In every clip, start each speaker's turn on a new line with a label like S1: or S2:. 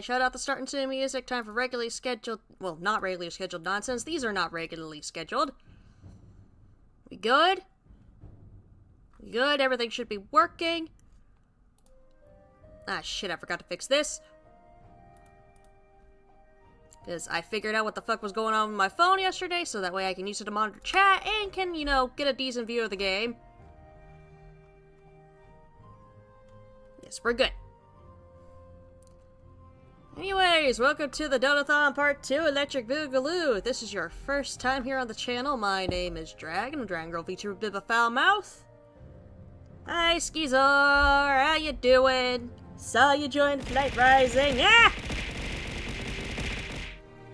S1: Shut out the start and music. Time for regularly scheduled, well, not regularly scheduled nonsense. These are not regularly scheduled. We good? We good? Everything should be working. Ah, shit, I forgot to fix this. Because I figured out what the fuck was going on with my phone yesterday, so that way I can use it to monitor chat and can, you know, get a decent view of the game. Yes, we're good. Anyways, welcome to the Donothon Part 2 Electric Boogaloo. If this is your first time here on the channel, my name is Dragon. I'm Dragon Girl VTuber Bib of Foul Mouth. Hi, Skizor. How you doing? Saw you join Flight Rising. Ah!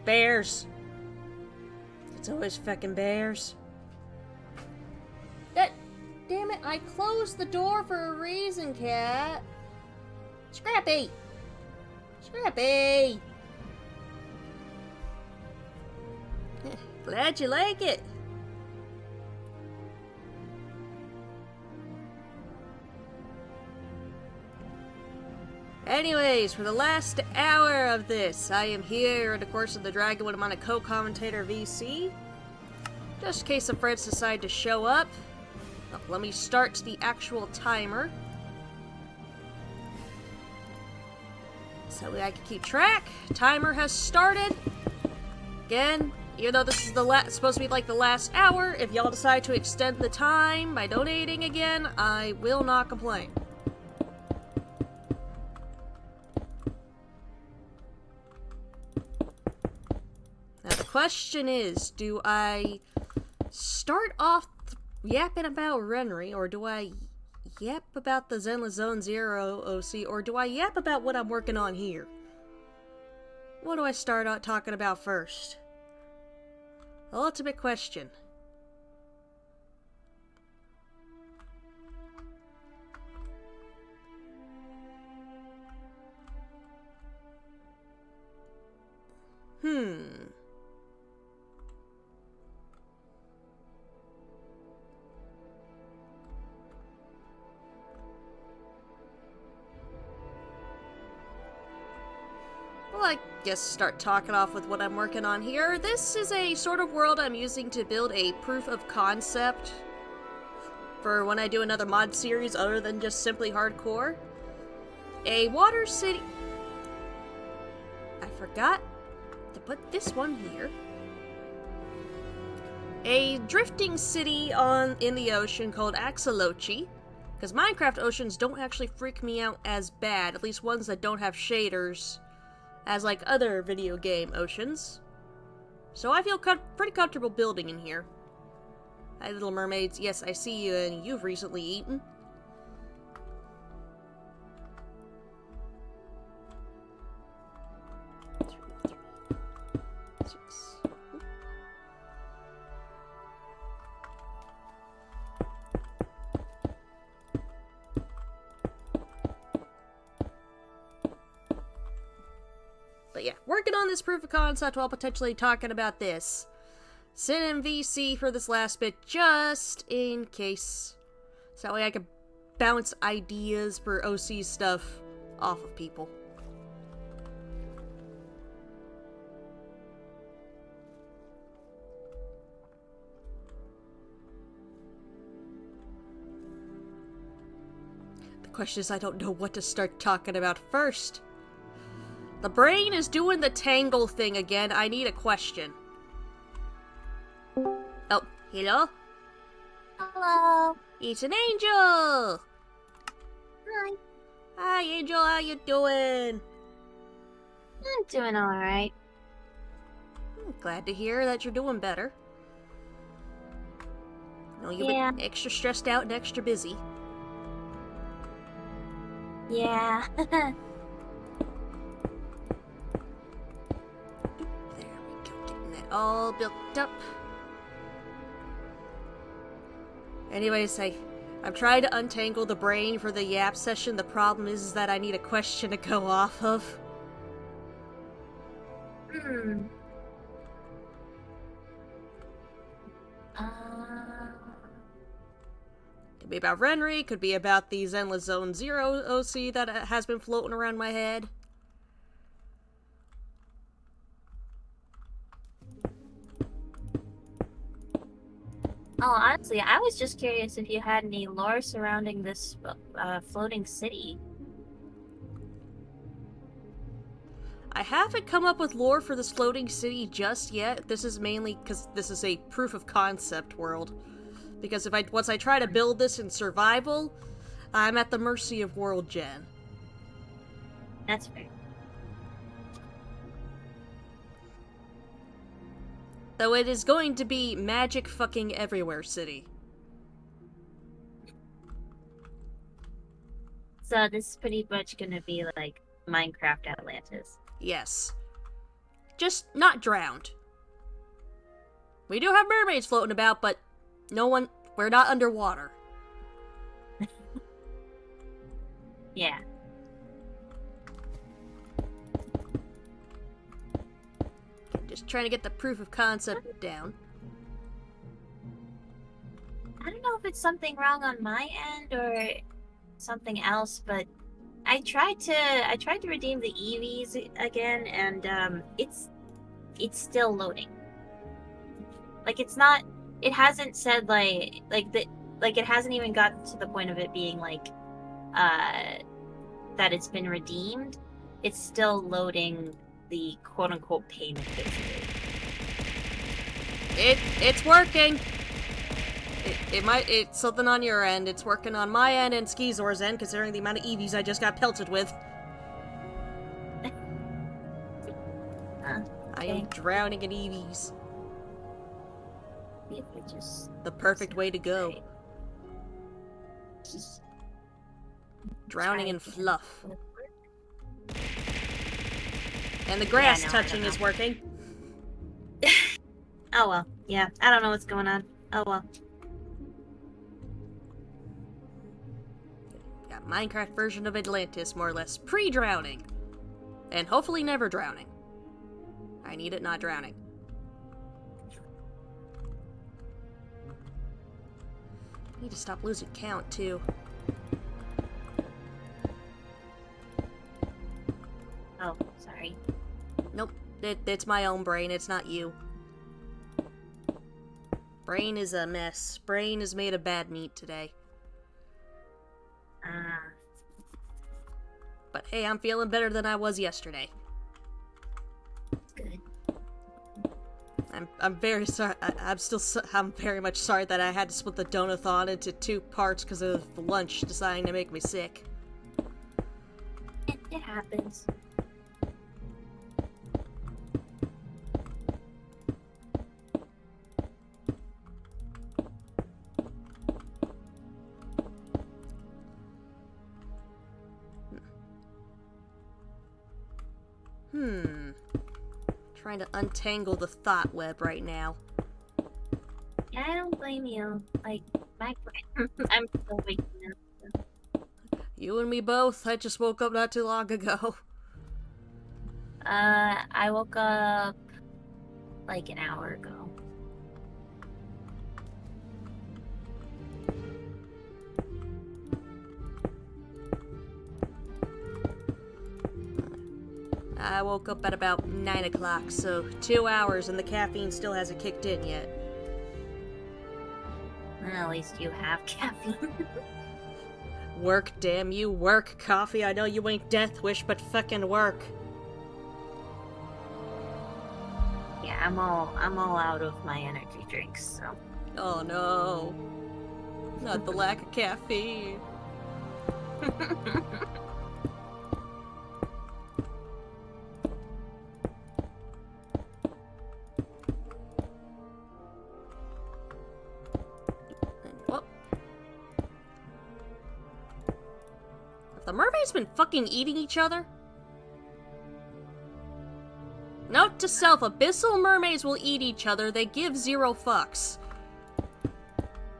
S1: Bears. It's always fucking bears. Damn it, I closed the door for a reason, cat. Scrappy! Scrappy! Glad you like it. Anyways, for the last hour of this, I am here in the course of the Dragon when I'm on a co-commentator VC. Just in case the friends decide to show up. Oh, let me start the actual timer. So I can keep track. Timer has started. Again, even though this is supposed to be like the last hour, if y'all decide to extend the time by donating again, I will not complain. Now the question is, do I start off yapping about Renry, or do I yap about the Zenless Zone Zero OC, or do I yap about what I'm working on here? What do I start out talking about first? The ultimate question. Well, I guess start talking off with what I'm working on here. This is a sort of world I'm using to build a proof of concept for when I do another mod series other than just simply hardcore. A water city... I forgot to put this one here. A drifting city in the ocean called Axolochi. Because Minecraft oceans don't actually freak me out as bad, at least ones that don't have shaders, as like other video game oceans. So I feel pretty comfortable building in here. Hi, little mermaids. Yes, I see you, and you've recently eaten. But yeah, working on this proof of concept while potentially talking about this. Sit in VC for this last bit, just in case. So that way I can bounce ideas for OC stuff off of people. The question is, I don't know what to start talking about first. The brain is doing the tangle thing again. I need a question. Oh, hello?
S2: Hello.
S1: It's an angel!
S2: Hi.
S1: Hi, Angel, how you doing?
S2: I'm doing alright.
S1: Glad to hear that you're doing better. No, you've been extra stressed out and extra busy.
S2: Yeah.
S1: There we go, getting that all built up. Anyways, I'm trying to untangle the brain for the yap session. The problem is that I need a question to go off of. Could be about Renry, could be about the Zenless Zone Zero OC that has been floating around my head.
S2: Oh, honestly, I was just curious if you had any lore surrounding this floating city.
S1: I haven't come up with lore for this floating city just yet. This is mainly because this is a proof of concept world. Because once I try to build this in survival, I'm at the mercy of world gen.
S2: That's fair.
S1: Though it is going to be magic fucking everywhere city.
S2: So this is pretty much gonna be like Minecraft Atlantis.
S1: Yes. Just not drowned. We do have mermaids floating about, but we're not underwater.
S2: Yeah.
S1: Just trying to get the proof of concept down.
S2: I don't know if it's something wrong on my end or something else, but I tried to redeem the EVs again, and it's still loading. Like it hasn't said it hasn't even gotten to the point of it being like that it's been redeemed. It's still loading the quote-unquote payment, basically.
S1: It's working. It's something on your end. It's working on my end and Skizor's end, considering the amount of EVs I just got pelted with. I am drowning in EVs. The perfect way to go.
S2: Just
S1: drowning in fluff. And the grass
S2: no,
S1: touching is working.
S2: Oh well. Yeah, I don't know what's going on. Oh well.
S1: Got Minecraft version of Atlantis, more or less. Pre-drowning. And hopefully never drowning. I need it not drowning. Need to stop losing count, too.
S2: Oh, sorry.
S1: Nope. It's my own brain, it's not you. Brain is a mess. Brain is made of bad meat today. But hey, I'm feeling better than I was yesterday.
S2: Good.
S1: I'm very sorry. I'm very much sorry that I had to split the Donathon into 2 parts because of lunch deciding to make me sick.
S2: It happens.
S1: Trying to untangle the thought web right now.
S2: Yeah, I don't blame you. Like, my brain. I'm still waking up.
S1: You and me both. I just woke up not too long ago.
S2: I woke up like an hour ago.
S1: I woke up at about 9 o'clock, so 2 hours and the caffeine still hasn't kicked in yet.
S2: Well, at least you have caffeine.
S1: Work, damn you, work, coffee. I know you ain't Death Wish, but fucking work.
S2: Yeah, I'm all out of my energy drinks, so.
S1: Oh no. Not the lack of caffeine. The mermaids been fucking eating each other? Note to self, abyssal mermaids will eat each other. They give 0 fucks.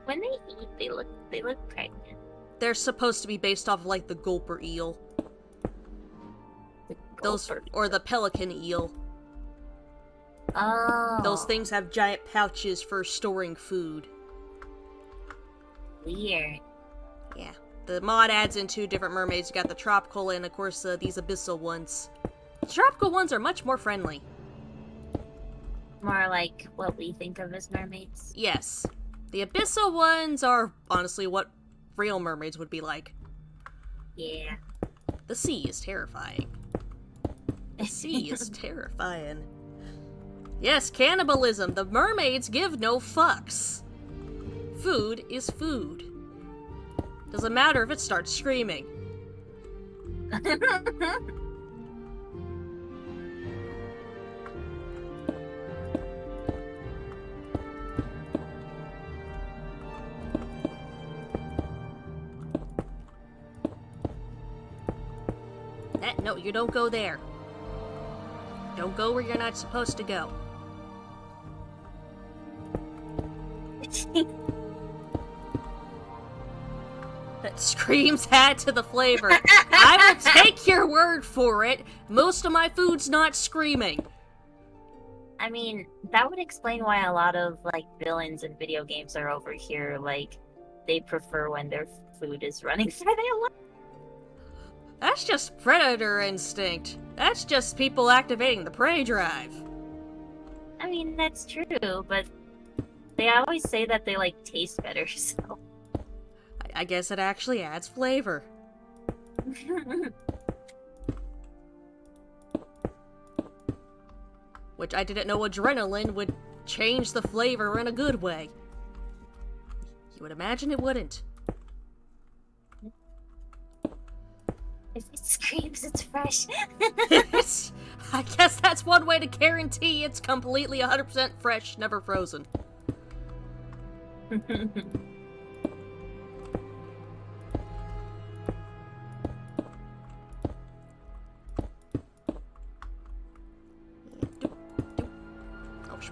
S2: When they eat, they look pregnant.
S1: They're supposed to be based off of, like, the gulper eel. Or the pelican eel.
S2: Oh.
S1: Those things have giant pouches for storing food.
S2: Weird.
S1: Yeah. The mod adds in 2 different mermaids. You got the tropical and, of course, these abyssal ones. The tropical ones are much more friendly.
S2: More like what we think of as mermaids.
S1: Yes. The abyssal ones are, honestly, what real mermaids would be like.
S2: Yeah.
S1: The sea is terrifying. The sea is terrifying. Yes, cannibalism. The mermaids give no fucks. Food is food. Doesn't matter if it starts screaming. No, you don't go there. Don't go where you're not supposed to go. That screams add to the flavor. I will take your word for it. Most of my food's not screaming.
S2: I mean, that would explain why a lot of, like, villains in video games are over here. Like, they prefer when their food is running for their life.
S1: That's just predator instinct. That's just people activating the prey drive.
S2: I mean, that's true, but they always say that they, like, taste better, so...
S1: I guess it actually adds flavor. Which I didn't know adrenaline would change the flavor in a good way. You would imagine it wouldn't.
S2: If it screams, it's fresh.
S1: I guess that's one way to guarantee it's completely 100% fresh, never frozen.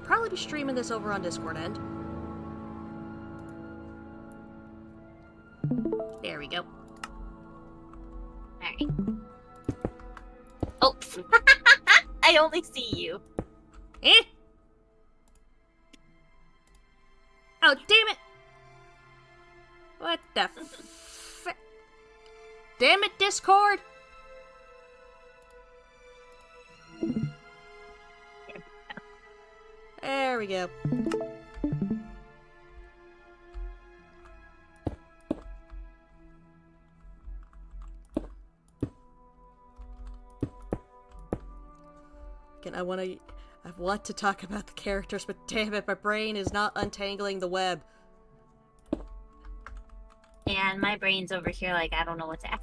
S1: probably be streaming this over on Discord end. There we go.
S2: Alright. Oh! I only see you.
S1: Eh? Oh, damn it! What the f... Damn it, Discord! There we go. Again, I want to talk about the characters, but damn it, my brain is not untangling the web.
S2: And my brain's over here like, I don't know what to ask.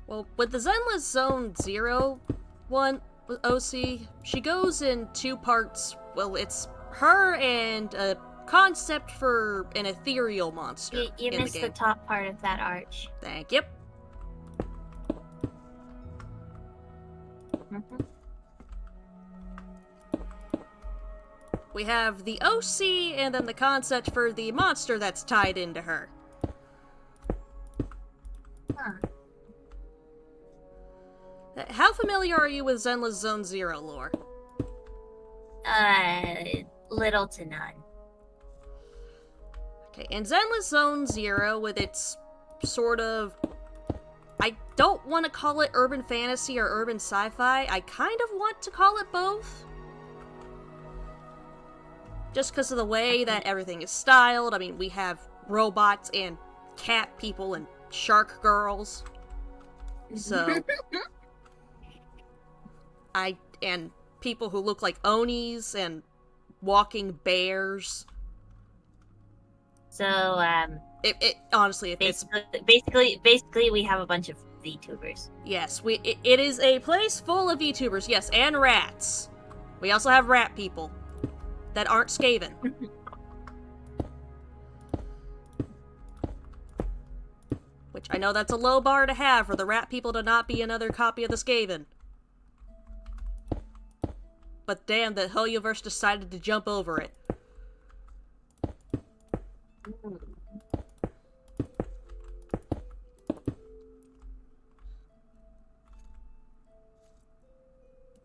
S1: Well, with the Zenless Zone Zero one, OC, she goes in two parts. Well, it's her and a concept for an ethereal monster.
S2: You
S1: in
S2: missed
S1: the
S2: the
S1: game.
S2: top part of that arch.
S1: Thank you. We have the OC and then the concept for the monster that's tied into her.
S2: Huh.
S1: How familiar are you with Zenless Zone Zero lore?
S2: Little to none.
S1: Okay, in Zenless Zone Zero, with its sort of... I don't want to call it urban fantasy or urban sci-fi. I kind of want to call it both. Just because of the way that everything is styled. I mean, we have robots and cat people and shark girls. So... and people who look like Onis and walking bears.
S2: So,
S1: honestly, if it's...
S2: Basically, we have a bunch of VTubers.
S1: Yes, it is a place full of VTubers, yes, and rats. We also have rat people that aren't Skaven. Which I know that's a low bar to have for the rat people to not be another copy of the Skaven. But damn, the Helioverse decided to jump over it.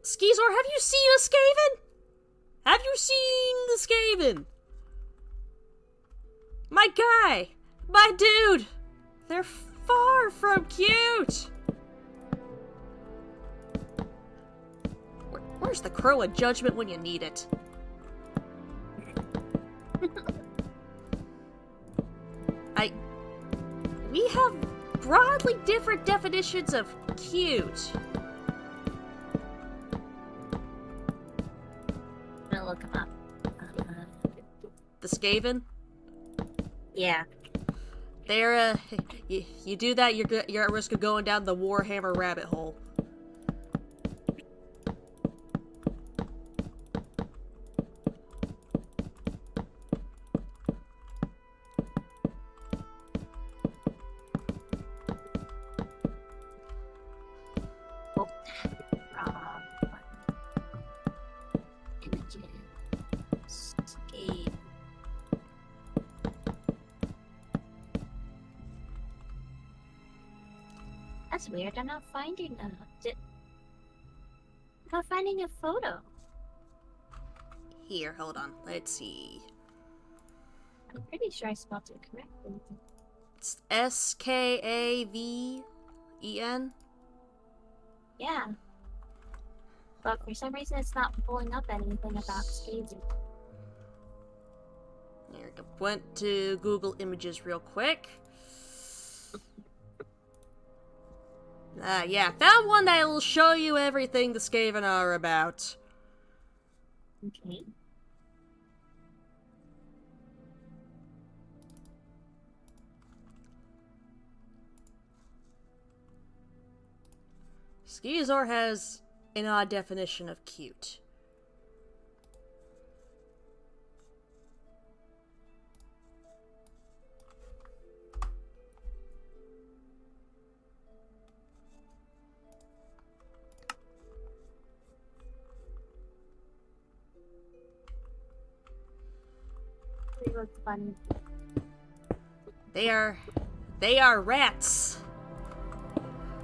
S1: Skizor, have you seen a Skaven? Have you seen the Skaven? My guy! My dude! They're far from cute! Where's the Crow of Judgment when you need it? We have broadly different definitions of cute.
S2: I'm gonna look them up.
S1: The Skaven?
S2: Yeah.
S1: They're, you do that, you're at risk of going down the Warhammer rabbit hole.
S2: That's weird. I'm not finding a photo.
S1: Here, hold on. Let's see.
S2: I'm pretty sure I spelled it correctly.
S1: It's Skaven?
S2: Yeah. But for some reason, it's not pulling up anything about Skaven.
S1: There we go. Went to Google Images real quick. Yeah, found one that will show you everything the Skaven are about.
S2: Okay.
S1: Skizor has an odd definition of cute.
S2: They look funny.
S1: They are rats.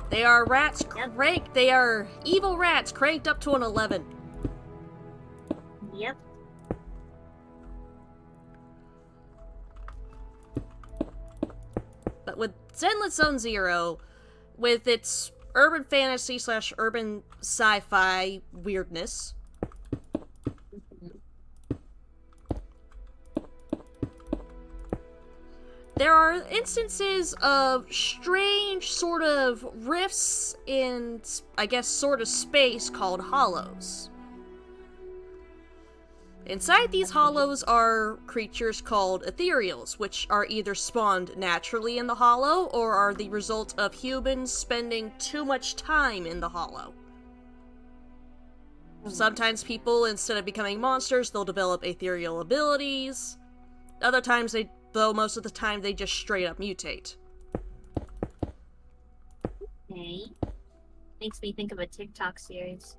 S1: They are rats cranked. They are evil rats cranked up to an 11.
S2: Yep.
S1: But with Zenless Zone Zero, with its urban fantasy / urban sci-fi weirdness, there are instances of strange sort of rifts in, I guess, sort of space called hollows. Inside these hollows are creatures called ethereals, which are either spawned naturally in the hollow or are the result of humans spending too much time in the hollow. Sometimes people, instead of becoming monsters, they'll develop ethereal abilities. Other times, though most of the time, they just straight up mutate.
S2: Okay. Makes me think of a TikTok series.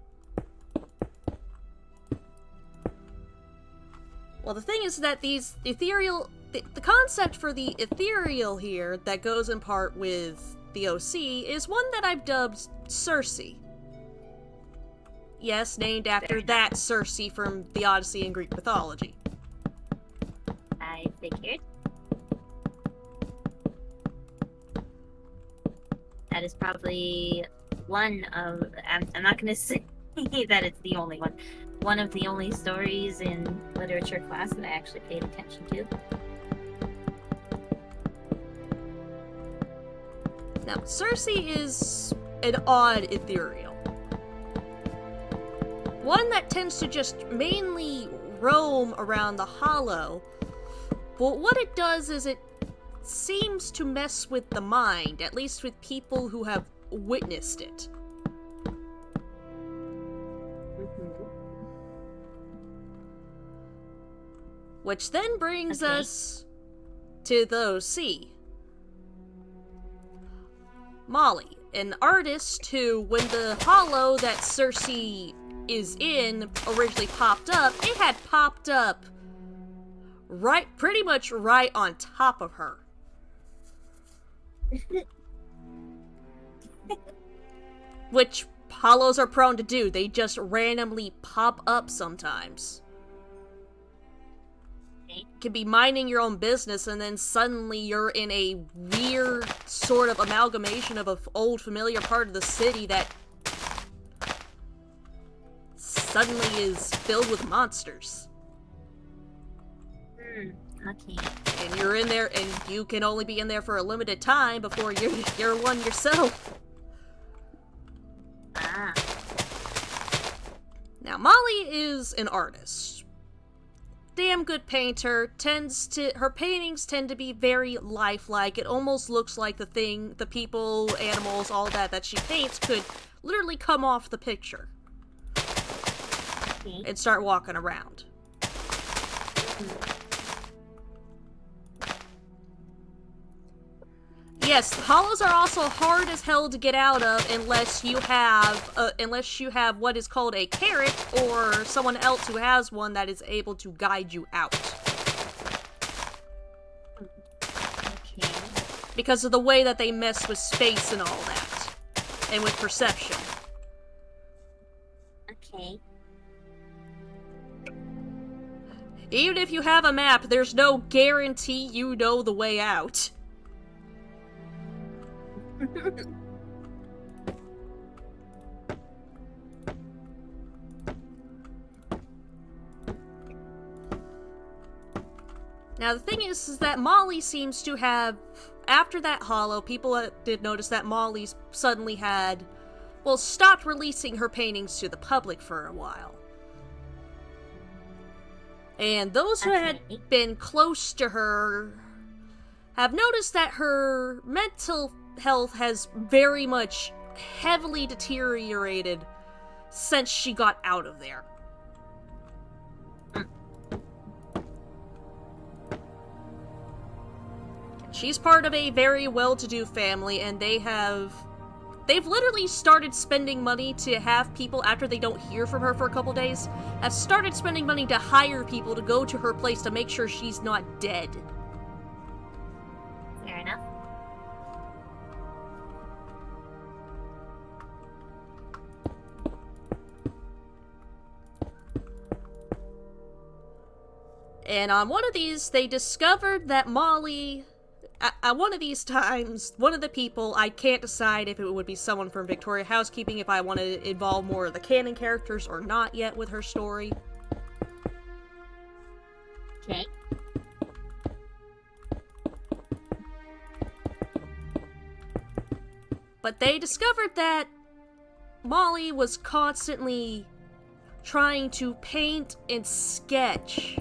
S1: Well, the thing is that these ethereal... The concept for the ethereal here, that goes in part with the OC, is one that I've dubbed Circe. Yes, named after that Circe from the Odyssey in Greek mythology.
S2: I figured. That is probably one of... I'm not going to say that it's the only one. One of the only stories in literature class that I actually paid attention to.
S1: Now, Circe is an odd ethereal. One that tends to just mainly roam around the hollow, but what it does is it seems to mess with the mind, at least with people who have witnessed it. Which then brings us to the OC. Molly, an artist who, when the hollow that Circe is in originally popped up, it had popped up pretty much right on top of her. Which hollows are prone to do, they just randomly pop up sometimes. Can be minding your own business and then suddenly you're in a weird sort of amalgamation of an old familiar part of the city that suddenly is filled with monsters.
S2: Okay.
S1: And you're in there and you can only be in there for a limited time before you're one yourself.
S2: Ah.
S1: Now, Molly is an artist. Damn good painter, her paintings tend to be very lifelike. It almost looks like the people, animals, all that she paints could literally come off the picture.
S2: Okay.
S1: And start walking around. Yes, hollows are also hard as hell to get out of unless you have what is called a carrot or someone else who has one that is able to guide you out.
S2: Okay.
S1: Because of the way that they mess with space and all that. And with perception.
S2: Okay.
S1: Even if you have a map, there's no guarantee you know the way out. Now the thing is that Molly seems to have, after that hollow, people did notice that Molly suddenly stopped releasing her paintings to the public for a while. And those who had been close to her have noticed that her mental health has very much heavily deteriorated since she got out of there. She's part of a very well-to-do family, and they have they've literally started spending money to have people, after they don't hear from her for a couple days, have started spending money to hire people to go to her place to make sure she's not dead.
S2: Fair enough.
S1: And on one of these, they discovered that Molly, at one of these times, one of the people, I can't decide if it would be someone from Victoria Housekeeping, if I want to involve more of the canon characters or not yet with her story.
S2: Okay.
S1: But they discovered that Molly was constantly trying to paint and sketch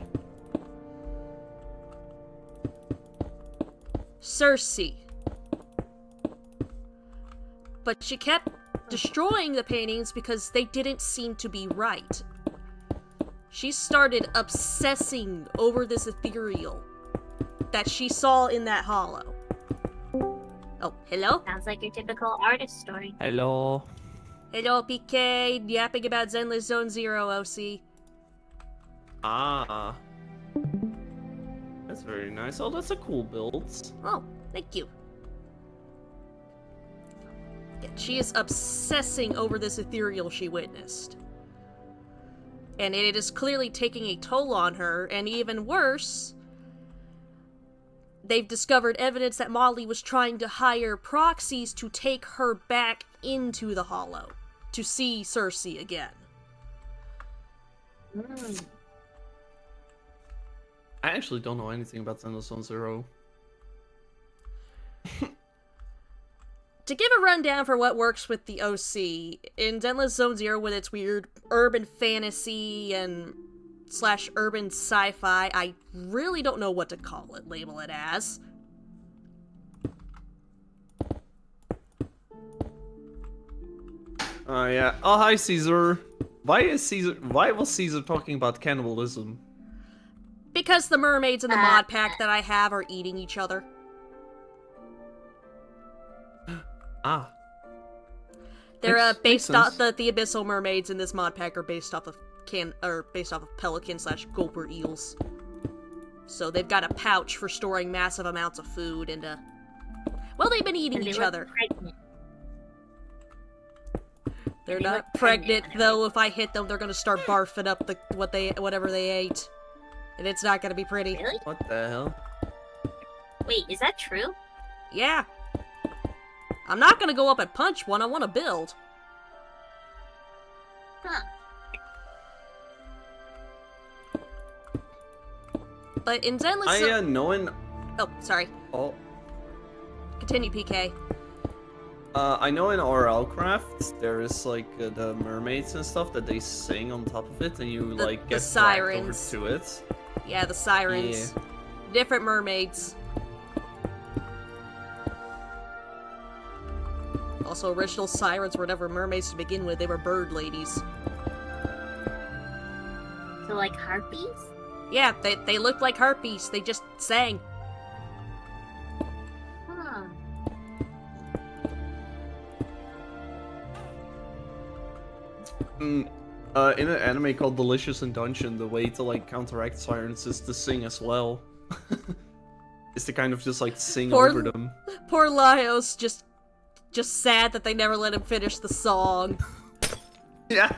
S1: Cersei. But she kept destroying the paintings because they didn't seem to be right. She started obsessing over this ethereal that she saw in that hollow. Oh, hello?
S2: Sounds like your typical artist story.
S3: Hello.
S1: Hello, PK. Yapping about Zenless Zone Zero, OC.
S3: Ah. That's very nice. Oh, that's a cool build.
S1: Oh, thank you. Yeah, she is obsessing over this ethereal she witnessed. And it is clearly taking a toll on her, and even worse, they've discovered evidence that Molly was trying to hire proxies to take her back into the Hollow, to see Cersei again.
S3: I actually don't know anything about Donothon Zero.
S1: To give a rundown for what works with the OC, in Zenless Zone Zero with its weird urban fantasy and / urban sci-fi, I really don't know what to label it as.
S3: Oh yeah. Oh hi Caesar. Why was Caesar talking about cannibalism?
S1: Because the mermaids in the mod pack that I have are eating each other.
S3: Ah.
S1: They're
S3: Makes
S1: based off
S3: sense.
S1: the abyssal mermaids in this mod pack are based off of pelican / gulper eels. So they've got a pouch for storing massive amounts of food and well, they've been eating
S2: And they
S1: each
S2: look
S1: other.
S2: pregnant.
S1: They're
S2: They
S1: not
S2: look
S1: pregnant
S2: pregnant.
S1: though. If I hit them, they're gonna start barfing up whatever they ate, and it's not gonna be pretty.
S2: Really?
S3: What the hell?
S2: Wait, is that true?
S1: Yeah. I'm not gonna go up and punch one. I want to build.
S2: Huh.
S1: But in Zenless,
S3: knowing.
S1: oh, sorry.
S3: Oh.
S1: Continue, PK.
S3: I know in RL Craft there is like the mermaids and stuff that they sing on top of it, and you
S1: The-
S3: like
S1: the
S3: get
S1: sirens.
S3: dragged over to it.
S1: Yeah, the sirens. Different mermaids. Also, original sirens were never mermaids to begin with. They were bird ladies.
S2: So like harpies?
S1: Yeah, they looked like harpies. They just sang.
S2: Huh.
S3: In an anime called Delicious in Dungeon, the way to like counteract sirens is to sing as well. Is to kind of just like sing over them.
S1: Poor Laios, just sad that they never let him finish the song.
S3: Yeah.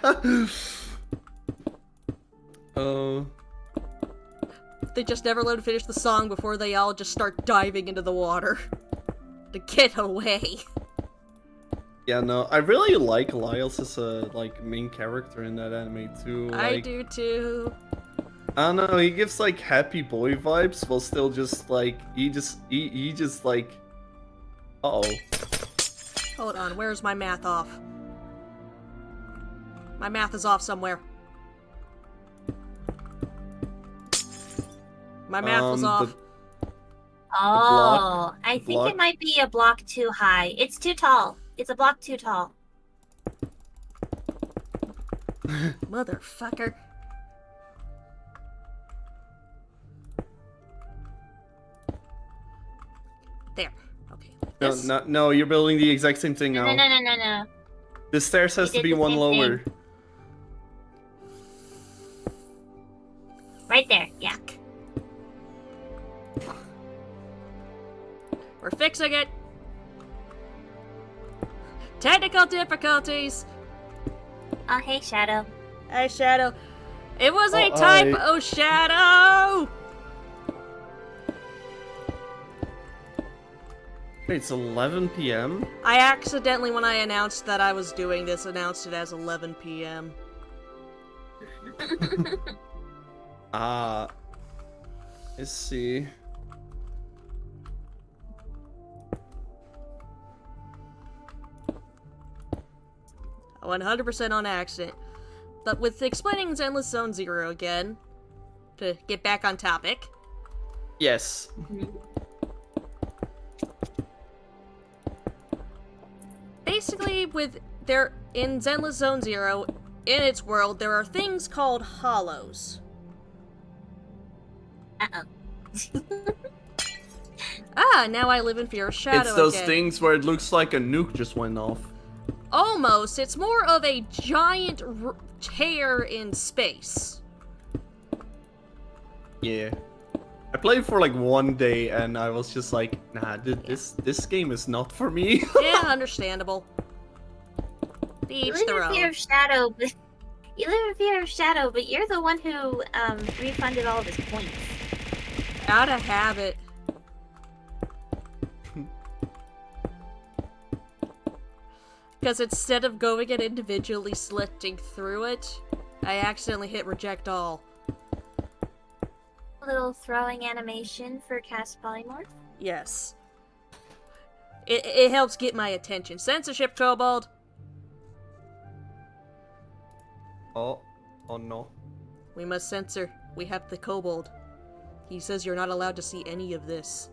S1: They just never let him finish the song before they all just start diving into the water to get away.
S3: Yeah, no, I really like Lyles as a like main character in that anime too. Like,
S1: I do too.
S3: I don't know, he gives like happy boy vibes while still just like he just like uh-oh.
S1: Hold on, where's my math off? My math is off somewhere. My math was off.
S2: Oh, I think
S3: block.
S2: it might be a block too high. It's too tall. It's a block too tall.
S1: Motherfucker. There. Okay,
S3: No,
S1: This?
S3: no, you're building the exact same thing
S2: No,
S3: now.
S2: no, no, no, no, no.
S3: The stairs has
S2: You
S3: to
S2: did
S3: be
S2: the
S3: one
S2: same
S3: lower.
S2: thing. Right there, yeah.
S1: We're fixing it. Technical difficulties.
S2: Oh, hey, Shadow.
S1: Hey, Shadow. It was a
S3: Oh,
S1: typo, Shadow!
S3: Wait, it's 11 p.m.?
S1: I accidentally, when I announced that I was doing this, announced it as 11 p.m.
S3: Let's see.
S1: I 100% on accident. But with explaining Zenless Zone Zero again, to get back on topic,
S3: Yes.
S1: basically in Zenless Zone Zero, in its world, there are things called hollows.
S2: Uh-oh.
S1: Now I live in fear of shadow
S3: It's those
S1: again.
S3: things where it looks like a nuke just went off.
S1: Almost. It's more of a giant tear in space.
S3: Yeah. I played for like 1 day and I was just like, nah, this game is not for me.
S1: Yeah, understandable.
S2: You
S1: Each
S2: live
S1: their
S2: in fear
S1: own.
S2: of Shadow, but you live in fear of Shadow, but you're the one who refunded all of his points.
S1: Out of habit. Because instead of going and individually selecting through it, I accidentally hit reject all.
S2: A little throwing animation for cast polymorph.
S1: Yes. It helps get my attention. Censorship, Kobold!
S3: Oh no.
S1: We must censor. We have the Kobold. He says you're not allowed to see any of this.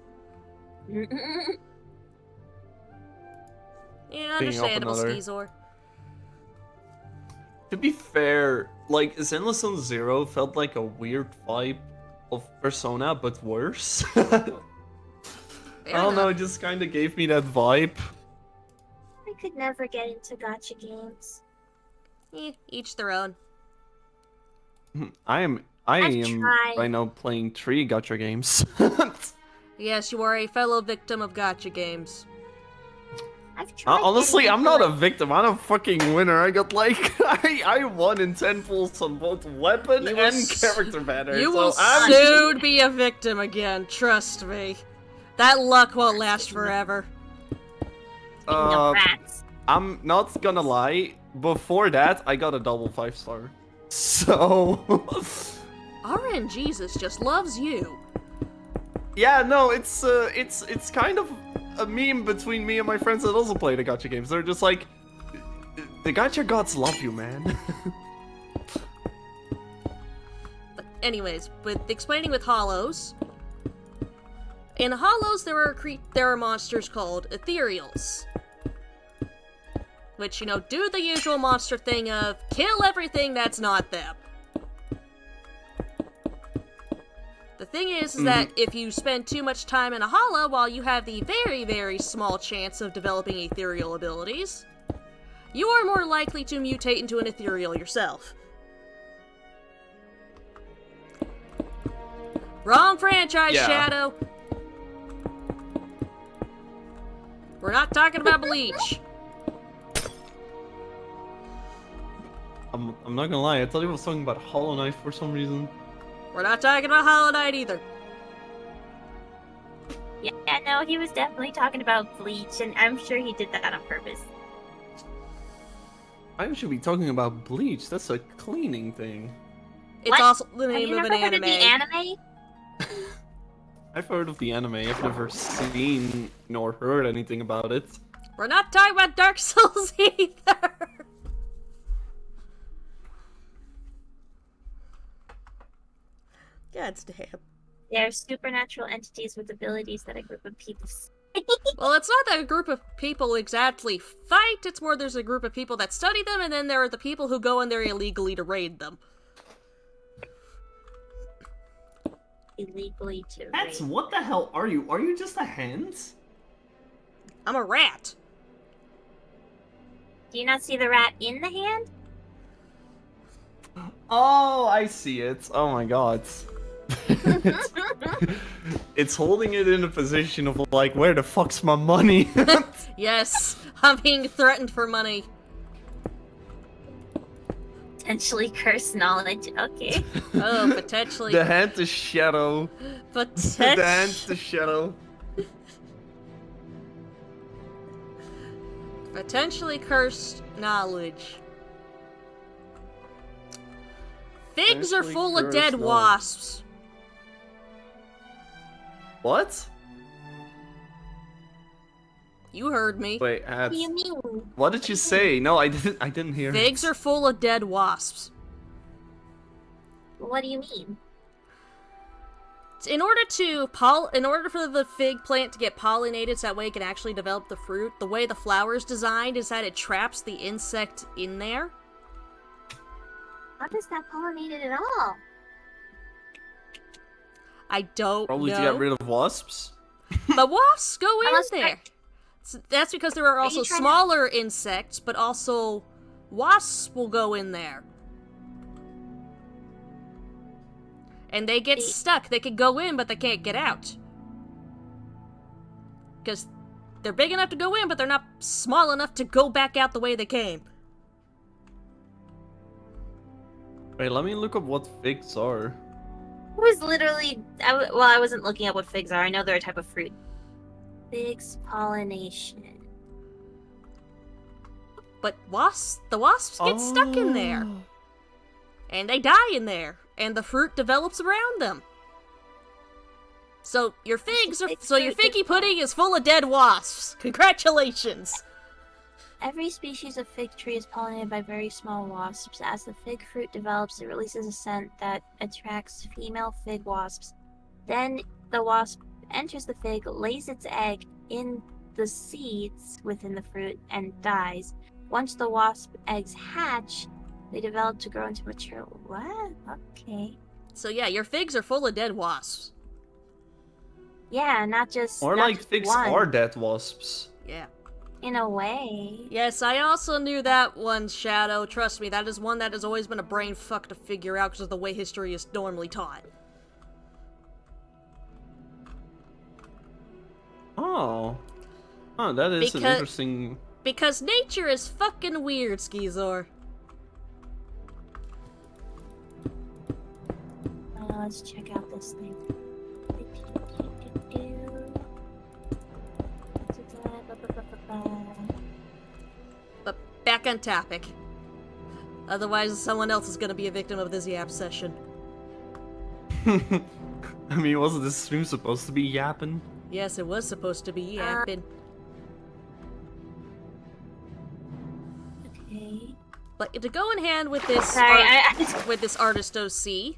S1: Yeah, understandable,
S3: another.
S1: Skizor.
S3: To be fair, like, Zenless Zone Zero felt like a weird vibe of Persona, but worse. I don't know, it just kind of gave me that vibe.
S2: I could never get into gacha games.
S1: Each their own.
S3: I am
S2: tried.
S3: right now playing 3 gacha games.
S1: Yes, you are a fellow victim of gacha games.
S2: I've tried.
S3: Honestly,
S2: getting
S3: I'm
S2: into,
S3: not a
S2: like,
S3: victim. I'm a fucking winner. I got like I won in 10 pulls on both weapon
S1: You will
S3: and
S1: s-
S3: character banner.
S1: You
S3: so
S1: will
S3: I'm
S1: soon be a victim again, trust me. That luck won't last forever.
S2: Speaking of rats.
S3: I'm not gonna lie. Before that, I got a double 5-star. So
S1: RNGesus just loves you.
S3: yeah, no, it's kind of a meme between me and my friends that also play the gacha games. They're just like, the gacha gods love you, man.
S1: But anyways, with explaining with hollows. In hollows, there are monsters called ethereals. Which, do the usual monster thing of kill everything that's not them. The thing is that if you spend too much time in a hollow, while you have the very, very small chance of developing ethereal abilities, you are more likely to mutate into an ethereal yourself. Wrong franchise,
S3: Yeah.
S1: Shadow! We're not talking about Bleach.
S3: I'm not gonna lie, I thought he was talking about Hollow Knight for some reason.
S1: We're not talking about Hollow Knight either.
S2: Yeah, no, he was definitely talking about Bleach, and I'm sure he did that on purpose.
S3: I should be talking about Bleach. That's a cleaning thing.
S1: It's
S2: What?
S1: also the
S2: Have
S1: name
S2: you
S1: of
S2: never
S1: an
S2: heard
S1: anime.
S2: of the anime?
S3: I've heard of the anime. I've never seen nor heard anything about it.
S1: We're not talking about Dark Souls either. God damn.
S2: They're supernatural entities with abilities that a group of people.
S1: Well, it's not that a group of people exactly fight, it's more there's a group of people that study them, and then there are the people who go in there illegally to raid them.
S2: Illegally to
S3: That's
S2: raid.
S3: what the hell are you? Are you just a hand?
S1: I'm a rat.
S2: Do you not see the rat in the hand?
S3: Oh, I see it. Oh my god. It's holding it in a position of like, where the fuck's my money?
S1: Yes, I'm being threatened for money.
S2: Potentially cursed knowledge. Okay.
S1: Oh, potentially.
S3: The hand to shadow. The hand to shadow.
S1: Potentially cursed knowledge. Figs are
S3: Potentially
S1: full of
S3: cursed
S1: dead
S3: knowledge.
S1: wasps.
S3: What?
S1: You heard me.
S3: Wait,
S2: What do you mean?
S3: what did you say? No, I didn't hear.
S1: Figs are full of dead wasps.
S2: What do you mean?
S1: In order for the fig plant to get pollinated so that way it can actually develop the fruit, the way the flower is designed is that it traps the insect in there.
S2: How does that pollinate it at all?
S1: I don't
S3: Probably
S1: know.
S3: to get rid of wasps.
S1: But wasps go in
S2: Unless
S1: there. That's because there are also
S2: you trying to-
S1: smaller insects, but also wasps will go in there. And they get stuck. They can go in, but they can't get out. Because they're big enough to go in, but they're not small enough to go back out the way they came.
S3: Wait, let me look up what figs are.
S2: It was literally. I wasn't looking up what figs are. I know they're a type of fruit. Figs pollination.
S1: But the wasps get stuck in there.
S3: Oh.
S1: And they die in there. And the fruit develops around them. So your figgy pudding is full of dead wasps. Congratulations.
S2: Every species of fig tree is pollinated by very small wasps. As the fig fruit develops, it releases a scent that attracts female fig wasps. Then the wasp enters the fig, lays its egg in the seeds within the fruit, and dies. Once the wasp eggs hatch, they develop to grow into mature. What? Okay.
S1: So yeah, your figs are full of dead wasps.
S2: Yeah, not just.
S3: Or
S2: not
S3: like
S2: just
S3: figs
S2: one.
S3: are dead wasps.
S1: Yeah.
S2: In a way.
S1: Yes, I also knew that one, Shadow. Trust me, that is one that has always been a brain fuck to figure out because of the way history is normally taught.
S3: Oh. Oh, that is an interesting...
S1: Because nature is fucking weird, Skizor.
S2: Let's check out this thing.
S1: But back on topic. Otherwise, someone else is gonna be a victim of this yap session.
S3: I mean, wasn't this stream supposed to be yapping?
S1: Yes, it was supposed to be yapping.
S2: Okay.
S1: But to go in hand with this,
S2: Sorry,
S1: with this artist OC,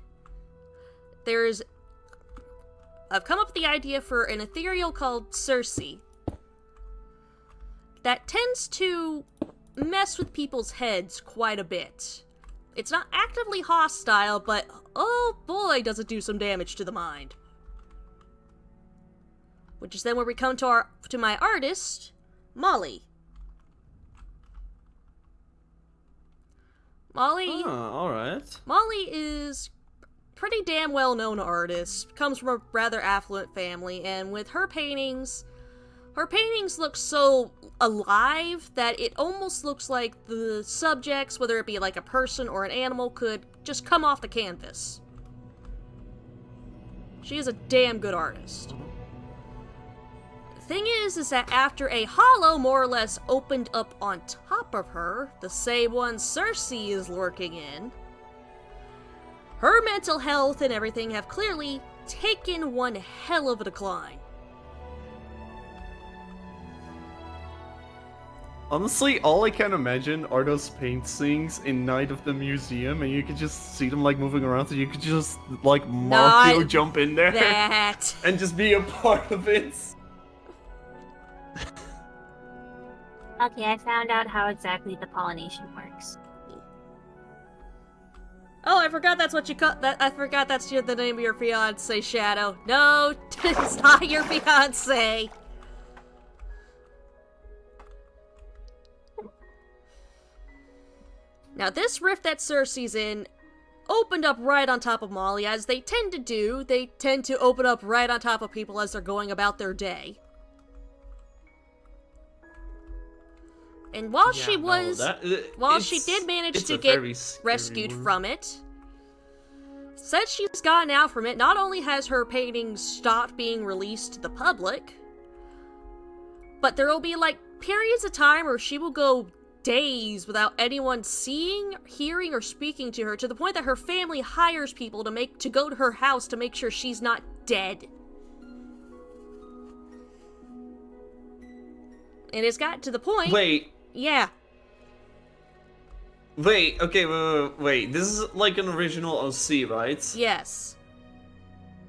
S1: I've come up with the idea for an ethereal called Circe that tends to mess with people's heads quite a bit. It's not actively hostile, but oh boy, does it do some damage to the mind. Which is then where we come to my artist, Molly. Molly
S3: alright.
S1: Molly is pretty damn well-known artist, comes from a rather affluent family, and with her paintings look so alive that it almost looks like the subjects, whether it be like a person or an animal, could just come off the canvas. She is a damn good artist. Thing is that after a hollow more or less opened up on top of her, the same one Circe is lurking in, her mental health and everything have clearly taken one hell of a decline.
S3: Honestly, all I can imagine are those paintings in Night of the Museum, and you could just see them like moving around, so you could just like Mario jump in there
S1: That.
S3: and just be a part of it.
S2: Okay, I found out how exactly the pollination works.
S1: Oh, I forgot that's what you call that. I forgot that's the name of your fiance, Shadow. No, it's not your fiance. Now, this rift that Cersei's in opened up right on top of Molly, as they tend to do. They tend to open up right on top of people as they're going about their day. And while she did manage to get rescued from it, since she's gotten out from it, not only has her paintings stopped being released to the public, but there will be, like, periods of time where she will go days without anyone seeing, hearing, or speaking to her, to the point that her family hires people to go to her house to make sure she's not dead. And it's got to the point...
S3: Wait.
S1: Yeah.
S3: Wait, okay, wait. This is like an original OC, right?
S1: Yes.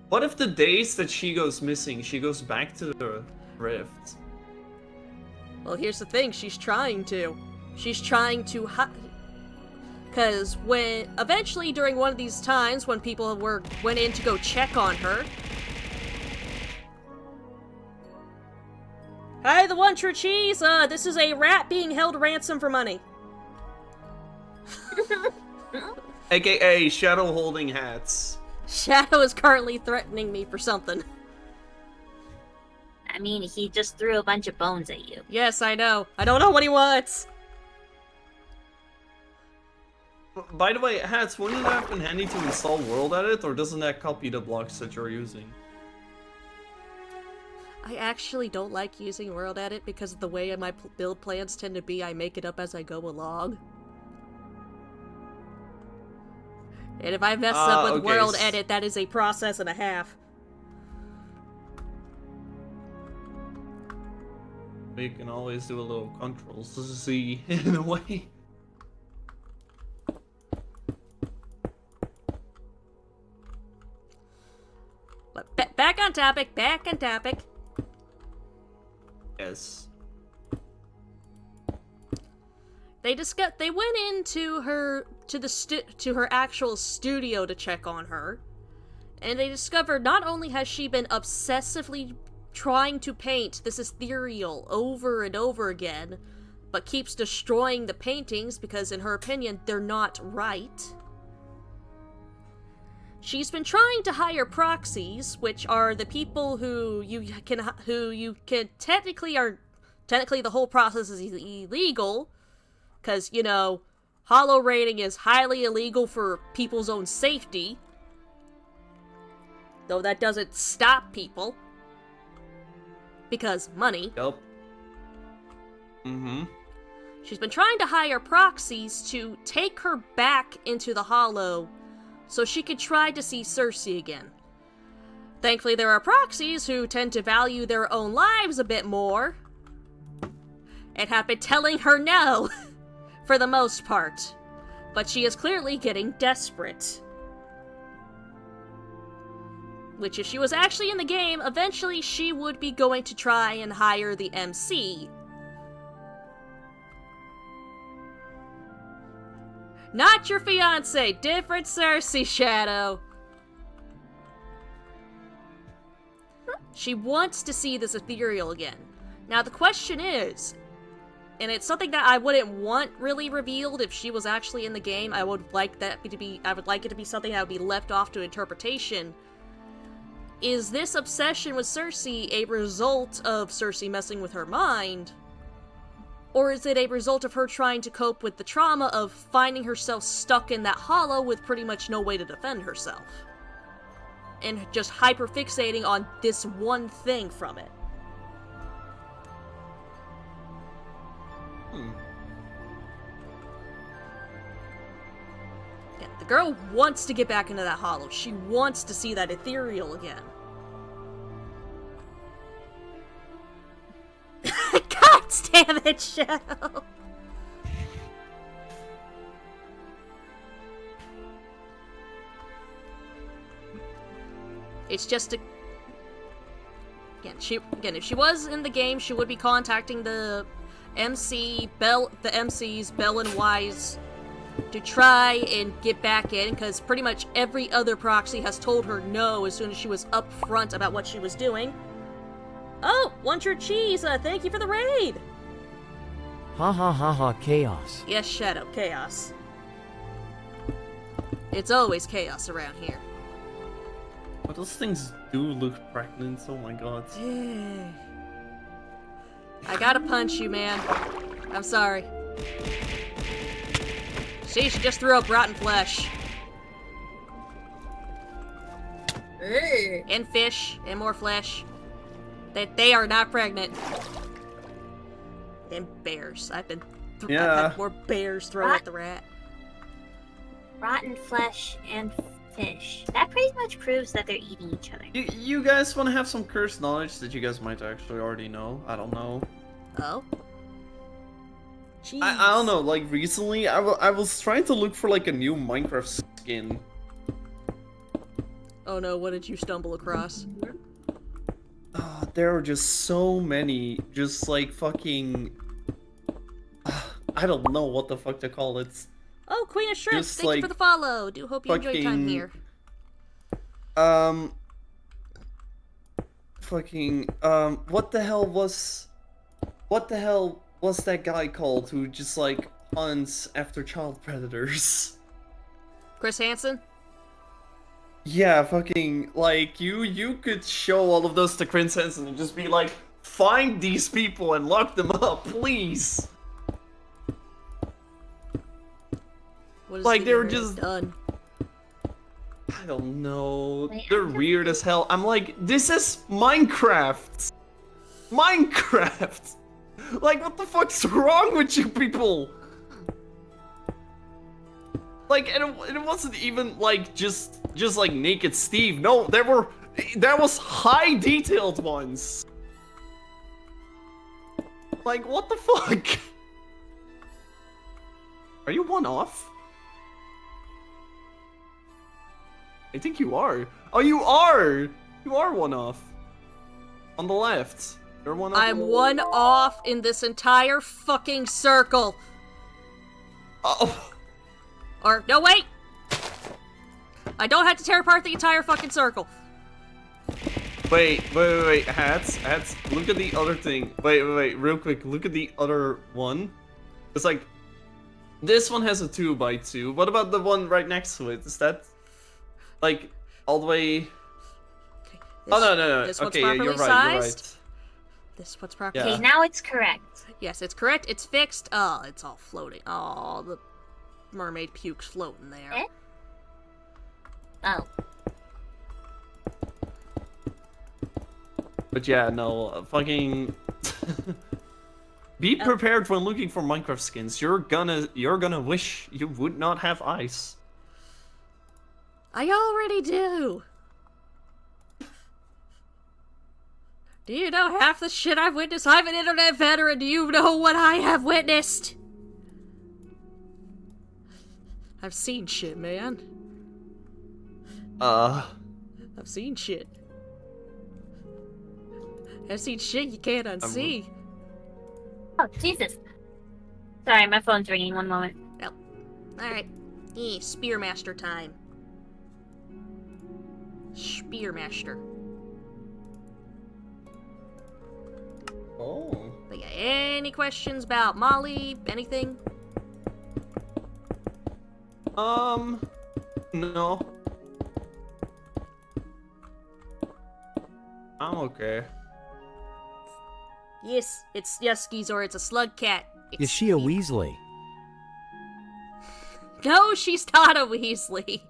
S3: What if the days that she goes missing, she goes back to the rift?
S1: Well, here's the thing, she's trying to. She's trying to because eventually during one of these times when people went in to go check on her. Hi, the one true cheese! This is a rat being held ransom for money.
S3: AKA Shadow holding hats.
S1: Shadow is currently threatening me for something.
S2: I mean, he just threw a bunch of bones at you.
S1: Yes, I know. I don't know what he wants.
S3: By the way, Hats, wouldn't it have been handy to install World Edit, or doesn't that copy the blocks that you're using?
S1: I actually don't like using World Edit because of the way my build plans tend to be. I make it up as I go along. And if I mess up with World Edit, that is a process and a half.
S3: You can always do a little Control-Z in a way.
S1: But back on topic,
S3: Yes.
S1: They went into her to her actual studio to check on her, and they discovered not only has she been obsessively trying to paint this ethereal over and over again, but keeps destroying the paintings because in her opinion they're not right. She's been trying to hire proxies, which are the people who you can technically the whole process is illegal, because, you know, holo raiding is highly illegal for people's own safety, though that doesn't stop people, because money.
S3: Yep.
S1: She's been trying to hire proxies to take her back into the holo so she could try to see Cersei again. Thankfully, there are proxies who tend to value their own lives a bit more, and have been telling her no, for the most part. But she is clearly getting desperate. Which, if she was actually in the game, eventually she would be going to try and hire the MC. Not your fiance, different Cersei, Shadow. She wants to see this ethereal again. Now the question is, and it's something that I wouldn't want really revealed if she was actually in the game. I would like it to be something that would be left off to interpretation. Is this obsession with Cersei a result of Cersei messing with her mind? Or is it a result of her trying to cope with the trauma of finding herself stuck in that hollow with pretty much no way to defend herself? And just hyper-fixating on this one thing from it. Yeah, the girl wants to get back into that hollow. She wants to see that ethereal again. God damn it, Shadow! It's just a... Again, if she was in the game, she would be contacting the MCs, Bell and Wise, to try and get back in, because pretty much every other proxy has told her no as soon as she was upfront about what she was doing. Oh, One True Cheese, thank you for the raid!
S4: Ha ha ha ha, chaos.
S1: Yes, Shadow, chaos. It's always chaos around here.
S3: But those things do look pregnant, oh my god.
S1: I gotta punch you, man. I'm sorry. See, she just threw up rotten flesh.
S2: Ugh.
S1: And fish, and more flesh. They are not pregnant. And bears. I've had more bears throw at the rat.
S2: Rotten flesh and fish. That pretty much proves that they're eating each other.
S3: You guys want to have some cursed knowledge that you guys might actually already know? I don't know.
S1: Oh? Jeez.
S3: I don't know, like recently I was trying to look for like a new Minecraft skin.
S1: Oh no, what did you stumble across?
S3: There are just so many, just like fucking... I don't know what the fuck to call it.
S1: Oh, Queen of Shrimp,
S3: Just,
S1: thank you
S3: like,
S1: for the follow. Do hope you enjoyed time here.
S3: What the hell was that guy called who just like hunts after child predators?
S1: Chris Hansen?
S3: Yeah, fucking, like, you could show all of those to Chris Hansen and just be like, find these people and lock them up, please!
S1: What is
S3: Like,
S1: the
S3: they were
S1: internet
S3: just...
S1: done?
S3: I don't know.
S2: Wait,
S3: They're weird as hell. I'm like, this is Minecraft! Minecraft! Like, what the fuck's wrong with you people? Like, and it wasn't even like just like naked Steve. No, there was high detailed ones. Like, what the fuck? Are you one off? I think you are. Oh, you are! You are one off. On the left. You're one off.
S1: I'm one off in this entire fucking circle.
S3: Oh.
S1: Or, no, wait! I don't have to tear apart the entire fucking circle.
S3: Wait. Hats, look at the other thing. Wait, real quick, look at the other one. It's like, this one has a 2x2. What about the one right next to it? Is that, like, all the way...
S1: Okay,
S3: Oh, no.
S1: This one's
S3: Okay, yeah,
S1: properly
S3: you're
S1: sized.
S3: right.
S1: This one's properly
S3: Yeah.
S2: Okay, now it's correct.
S1: Yes, it's correct. It's fixed. Oh, it's all floating. Oh, the mermaid puke's floating there.
S2: Eh? Oh.
S3: But yeah, no, fucking... Be prepared when looking for Minecraft skins. You're gonna wish you would not have eyes.
S1: I already do. Do you know half the shit I've witnessed? I'm an internet veteran. Do you know what I have witnessed? I've seen shit, man. I've seen shit. I've seen shit you can't unsee.
S2: Oh, Jesus. Sorry, my phone's ringing. One moment.
S1: Oh. Alright. Spearmaster time. Spearmaster.
S3: Oh.
S1: But yeah, any questions about Molly? Anything?
S3: No. I'm okay.
S1: Yes, it's Skizor, it's a slug cat.
S4: Is she a Weasley?
S1: No, she's not a Weasley.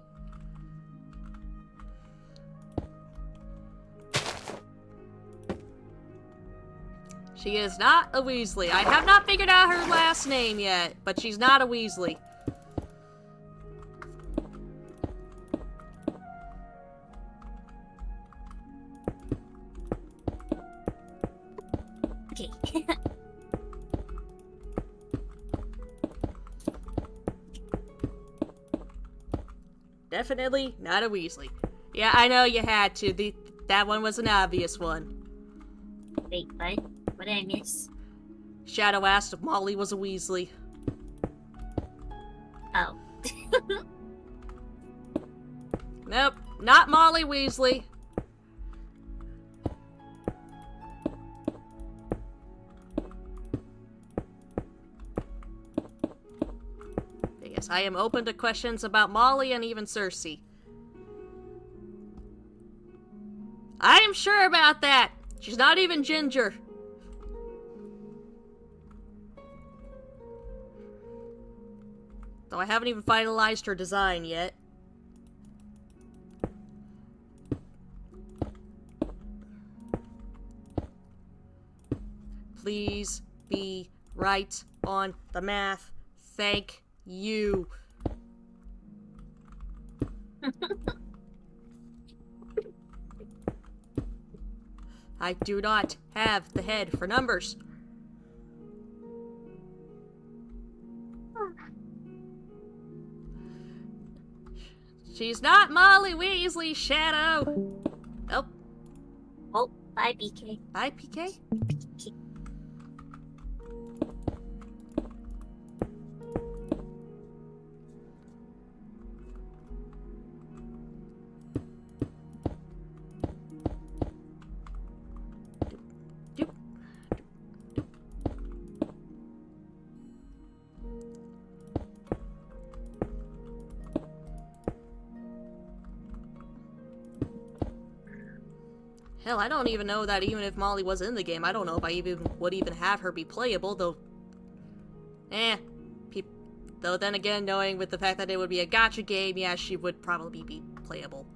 S1: She is not a Weasley. I have not figured out her last name yet, but she's not a Weasley.
S2: Okay.
S1: Definitely not a Weasley. Yeah, I know you had to. That one was an obvious one.
S2: Wait, what? What did I miss?
S1: Shadow asked if Molly was a Weasley.
S2: Oh.
S1: Nope, not Molly Weasley. Yes, I am open to questions about Molly and even Cersei. I am sure about that. She's not even ginger. Though I haven't even finalized her design yet. Please be right on the math. Thank you. I do not have the head for numbers. She's not Molly Weasley, Shadow. Oh.
S2: Oh, bye, BK.
S1: Bye, PK. Hell, I don't even know that even if Molly was in the game, I don't know if I would even have her be playable, though. Though then again, knowing with the fact that it would be a gacha game, yeah, she would probably be playable.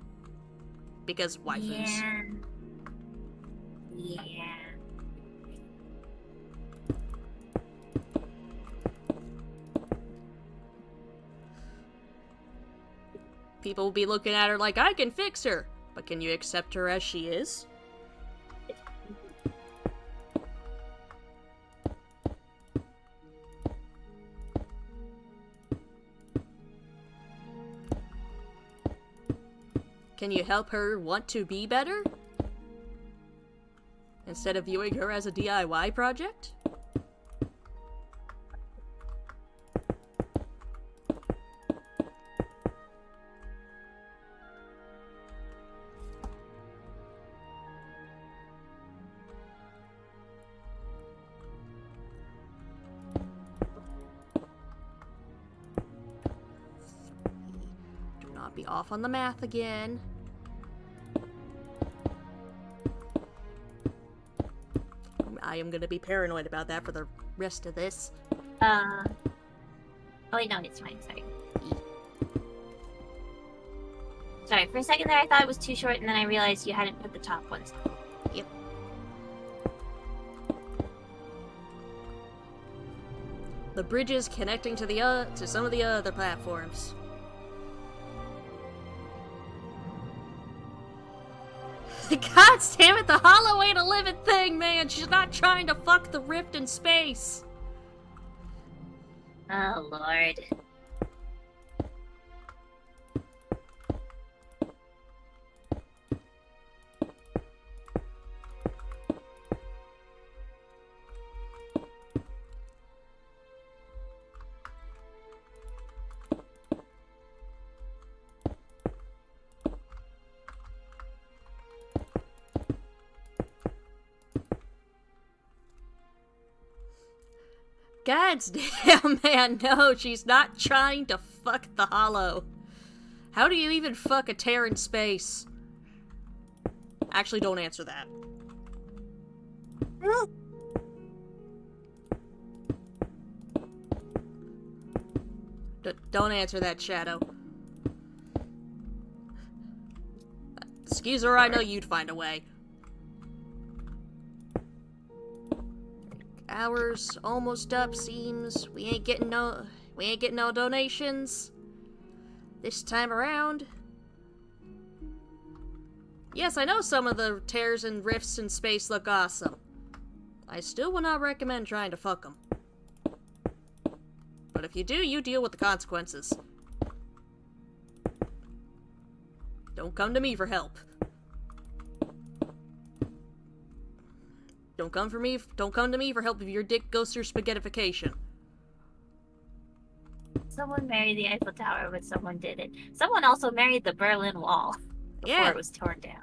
S1: Because waifus.
S2: Yeah.
S1: People will be looking at her like, I can fix her! But can you accept her as she is? Can you help her want to be better? Instead of viewing her as a DIY project? Do not be off on the math again. I am gonna be paranoid about that for the rest of this.
S2: Oh wait, no, it's fine, sorry. Sorry, for a second there I thought it was too short and then I realized you hadn't put the top ones on.
S1: Yep. The bridges connecting to to some of the other platforms. God damn it, the hollow ain't a living thing, man! She's not trying to fuck the rift in space!
S2: Oh, Lord.
S1: God damn, man, no, she's not trying to fuck the hollow. How do you even fuck a tear in space? Actually, don't answer that. Don't answer that, Shadow. Excuse her, I know you'd find a way. Hours almost up, seems. We ain't getting no donations this time around. Yes, I know some of the tears and rifts in space look awesome. I still would not recommend trying to fuck them. But if you do, you deal with the consequences. Don't come to me for help. Don't come to me for help if your dick goes through spaghettification.
S2: Someone married the Eiffel Tower, but someone didn't. Someone also married the Berlin Wall before it was torn down.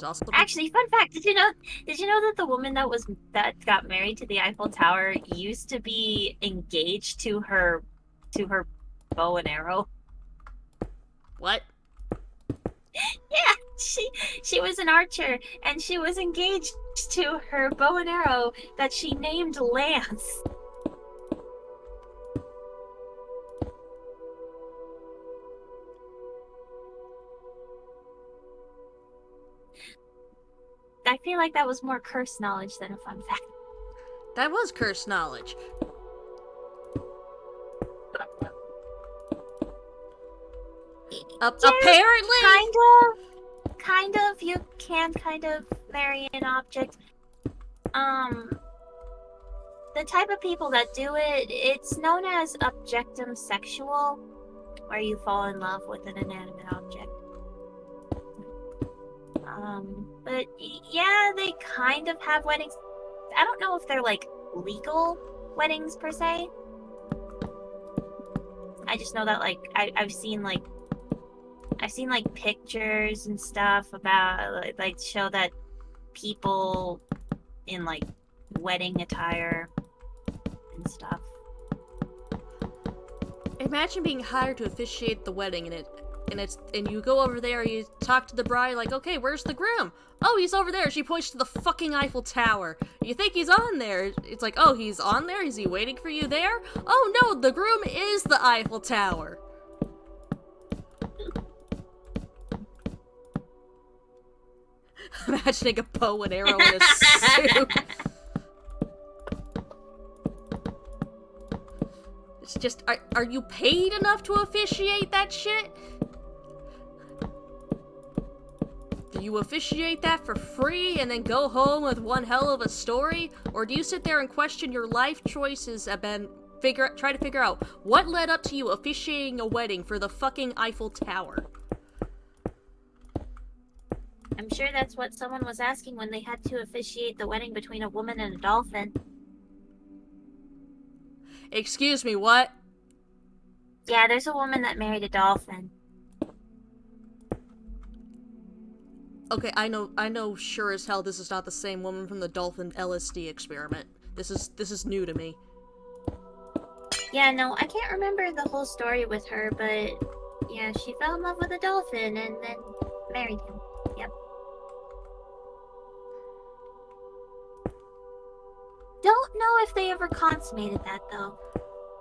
S1: There's also
S2: Actually, fun fact, did you know that the woman that got married to the Eiffel Tower used to be engaged to her bow and arrow?
S1: what?
S2: Yeah, she was an archer and she was engaged to her bow and arrow that she named Lance. I feel like that was more curse knowledge than a fun fact.
S1: That was cursed knowledge. Apparently.
S2: Kind of. You can kind of marry an object. The type of people that do it, it's known as objectum sexual, where you fall in love with an inanimate object. But yeah, they kind of have weddings. I don't know if they're like legal weddings per se. I just know that like I've seen like pictures and stuff about like show that people in like wedding attire and stuff.
S1: Imagine being hired to officiate the wedding and you go over there, you talk to the bride, like, okay, where's the groom? Oh, he's over there. She points to the fucking Eiffel Tower. You think he's on there. It's like, oh, he's on there? Is he waiting for you there? Oh no, the groom is the Eiffel Tower. Imagining a bow and arrow in a suit. It's just, are you paid enough to officiate that shit? Do you officiate that for free and then go home with one hell of a story? Or do you sit there and question your life choices and then try to figure out what led up to you officiating a wedding for the fucking Eiffel Tower?
S2: I'm sure that's what someone was asking when they had to officiate the wedding between a woman and a dolphin.
S1: Excuse me, what?
S2: Yeah, there's a woman that married a dolphin.
S1: Okay, I know sure as hell this is not the same woman from the dolphin LSD experiment. This is new to me.
S2: Yeah, no, I can't remember the whole story with her, but yeah, she fell in love with a dolphin and then married him. Yep. Don't know if they ever consummated that, though.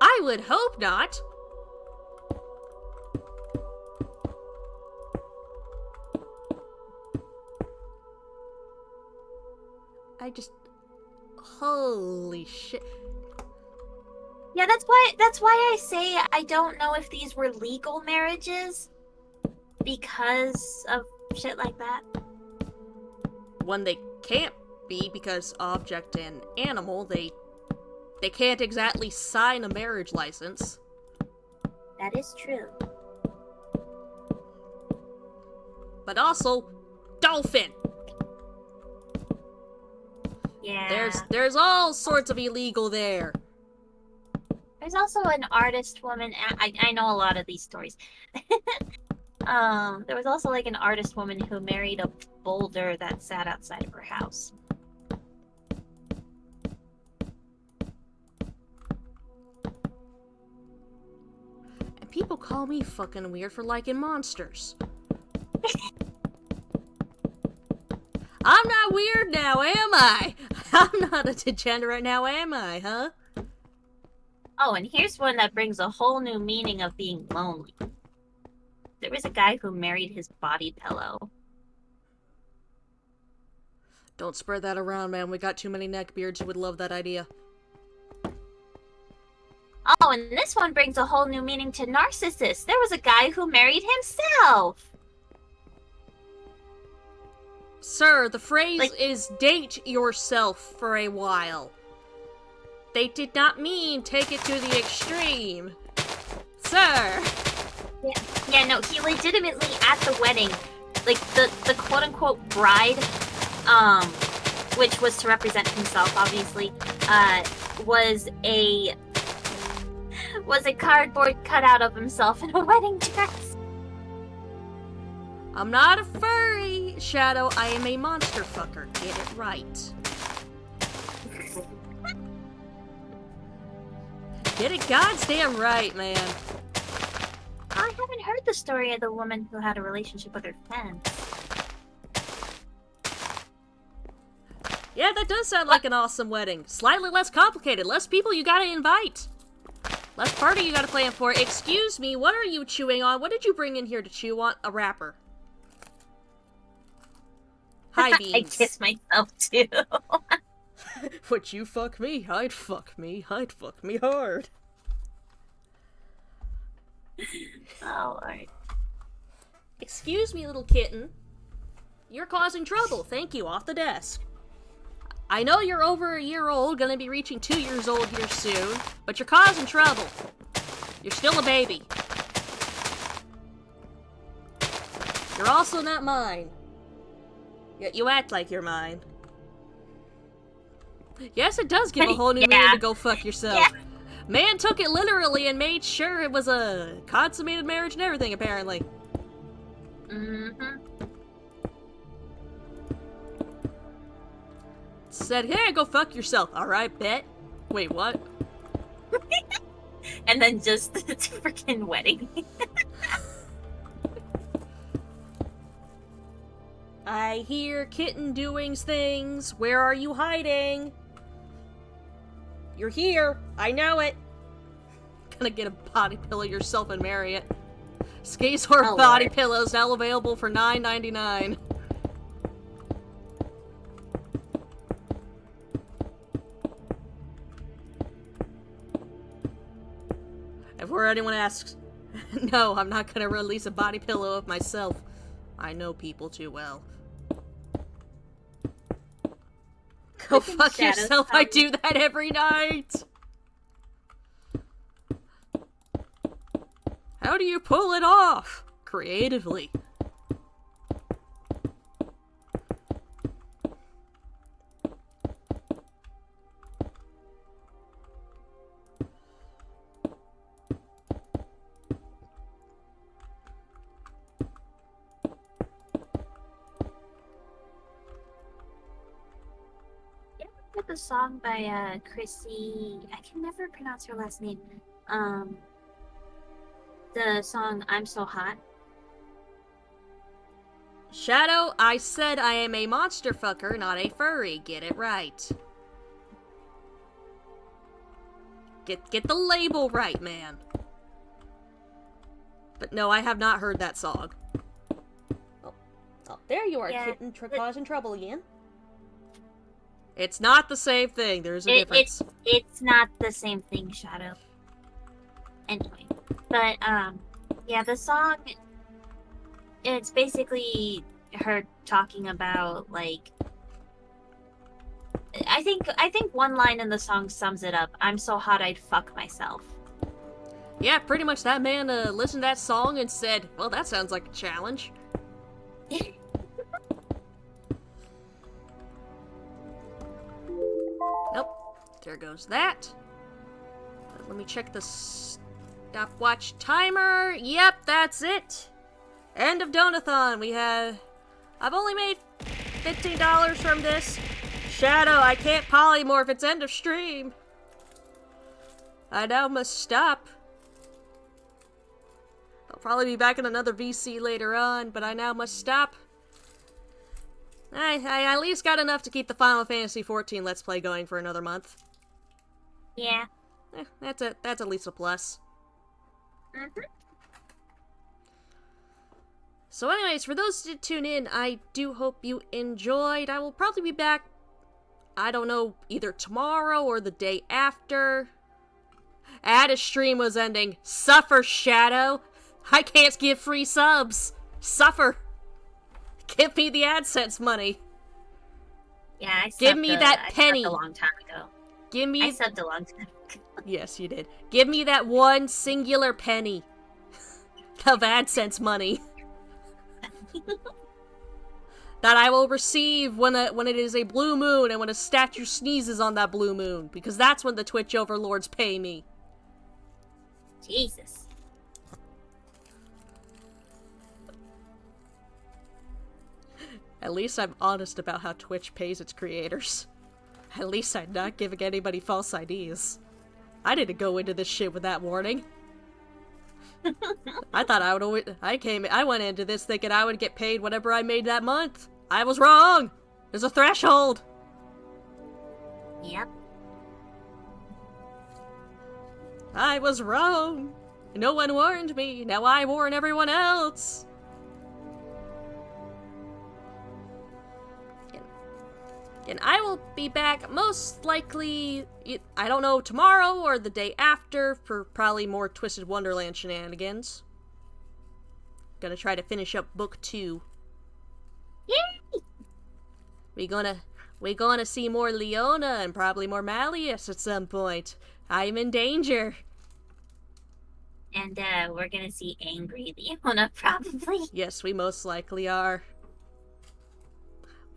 S1: I would hope not. Holy shit.
S2: Yeah, that's why I say I don't know if these were legal marriages because of shit like that.
S1: When they can't be, because object and animal, they can't exactly sign a marriage license.
S2: That is true.
S1: But also, dolphin!
S2: Yeah.
S1: There's all sorts of illegal there.
S2: There's also an artist woman. I know a lot of these stories. There was also like an artist woman who married a boulder that sat outside of her house.
S1: And people call me fucking weird for liking monsters. I'm not weird now, am I? I'm not a degenerate now, am I, huh?
S2: Oh, and here's one that brings a whole new meaning of being lonely. There was a guy who married his body pillow.
S1: Don't spread that around, man. We got too many neckbeards who would love that idea.
S2: Oh, and this one brings a whole new meaning to narcissist. There was a guy who married himself.
S1: Sir, the phrase is date yourself for a while. They did not mean take it to the extreme. Sir!
S2: Yeah, no, he legitimately at the wedding, like the quote-unquote bride, which was to represent himself, obviously, was a cardboard cutout of himself in a wedding dress.
S1: I'm not a furry, Shadow. I am a monster fucker. Get it right. Get it goddamn right, man.
S2: I haven't heard the story of the woman who had a relationship with her fence.
S1: Yeah, that does sound like an awesome wedding. Slightly less complicated. Less people you gotta invite. Less party you gotta plan for. Excuse me, what are you chewing on? What did you bring in here to chew on? A wrapper. Hi, Beans.
S2: I kiss myself too.
S1: Would you fuck me? I'd fuck me. I'd fuck me hard.
S2: Oh, Lord.
S1: Excuse me, little kitten. You're causing trouble. Thank you. Off the desk. I know you're over a year old, gonna be reaching 2 years old here soon, but you're causing trouble. You're still a baby. You're also not mine. Yet you act like you're mine. Yes, it does give a whole new meaning to go fuck yourself.
S2: Yeah.
S1: Man took it literally and made sure it was a consummated marriage and everything, apparently.
S2: Mm-hmm.
S1: Said, hey, go fuck yourself. Alright, bet. Wait, what?
S2: And then just the freaking wedding.
S1: I hear kitten doing things. Where are you hiding? You're here. I know it. Gonna get a body pillow yourself and marry it. Skazor body pillows now available for $9.99. Before anyone asks, no, I'm not gonna release a body pillow of myself. I know people too well. Go fuck yourself, I do that every night! How do you pull it off? Creatively.
S2: The song by Chrissy, I can never pronounce her last name. The song I'm So Hot.
S1: Shadow, I said I am a monster fucker, not a furry. Get it right. Get the label right, man. But no, I have not heard that song. Oh, there you are,
S2: Yeah,
S1: kitten, causing trouble again. It's not the same thing. There's a difference.
S2: It's not the same thing, Shadow. Anyway, but yeah, the song. It's basically her talking about like. I think one line in the song sums it up. I'm so hot I'd fuck myself.
S1: Yeah, pretty much that man listened to that song and said, well, that sounds like a challenge. Nope. There goes that. Let me check the stopwatch timer. Yep, that's it. End of Donathon. I've only made $15 from this. Shadow, I can't polymorph. It's end of stream. I now must stop. I'll probably be back in another VC later on, but I now must stop. I at least got enough to keep the Final Fantasy XIV Let's Play going for another month.
S2: Yeah.
S1: That's at least a plus.
S2: Mm-hmm.
S1: So anyways, for those who tune in, I do hope you enjoyed. I will probably be back, I don't know, either tomorrow or the day after. Addis stream was ending. Suffer, Shadow. I can't give free subs. Suffer. Give me the AdSense money.
S2: Yeah, I
S1: give me that penny.
S2: A long time ago.
S1: Give me.
S2: I subbed a long time ago.
S1: Yes, you did. Give me that one singular penny of AdSense money that I will receive when it is a blue moon and when a statue sneezes on that blue moon, because that's when the Twitch overlords pay me.
S2: Jesus.
S1: At least I'm honest about how Twitch pays its creators. At least I'm not giving anybody false IDs. I didn't go into this shit with that warning. I thought I would always- I went into this thinking I would get paid whatever I made that month. I was wrong! There's a threshold!
S2: Yep.
S1: I was wrong! No one warned me, now I warn everyone else! And I will be back most likely, I don't know, tomorrow or the day after for probably more Twisted Wonderland shenanigans. Gonna try to finish up book 2.
S2: Yay!
S1: We gonna see more Leona and probably more Malleus at some point. I'm in danger.
S2: And we're gonna see angry Leona probably.
S1: Yes, we most likely are.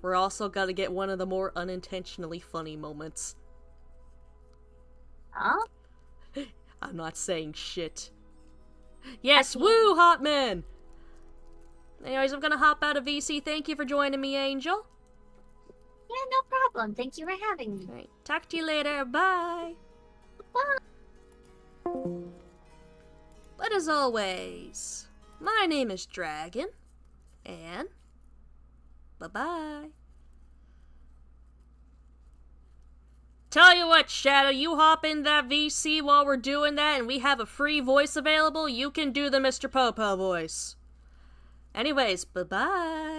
S1: We're also gonna get one of the more unintentionally funny moments.
S2: Huh?
S1: I'm not saying shit. Yes, woo, Hotman! Anyways, I'm gonna hop out of VC. Thank you for joining me, Angel.
S2: Yeah, no problem. Thank you for having me.
S1: Alright, talk to you later. Bye!
S2: Bye.
S1: But as always, my name is Dragon, and bye-bye. Tell you what, Shadow, you hop in that VC while we're doing that, and we have a free voice available. You can do the Mr. Popo voice. Anyways, bye-bye.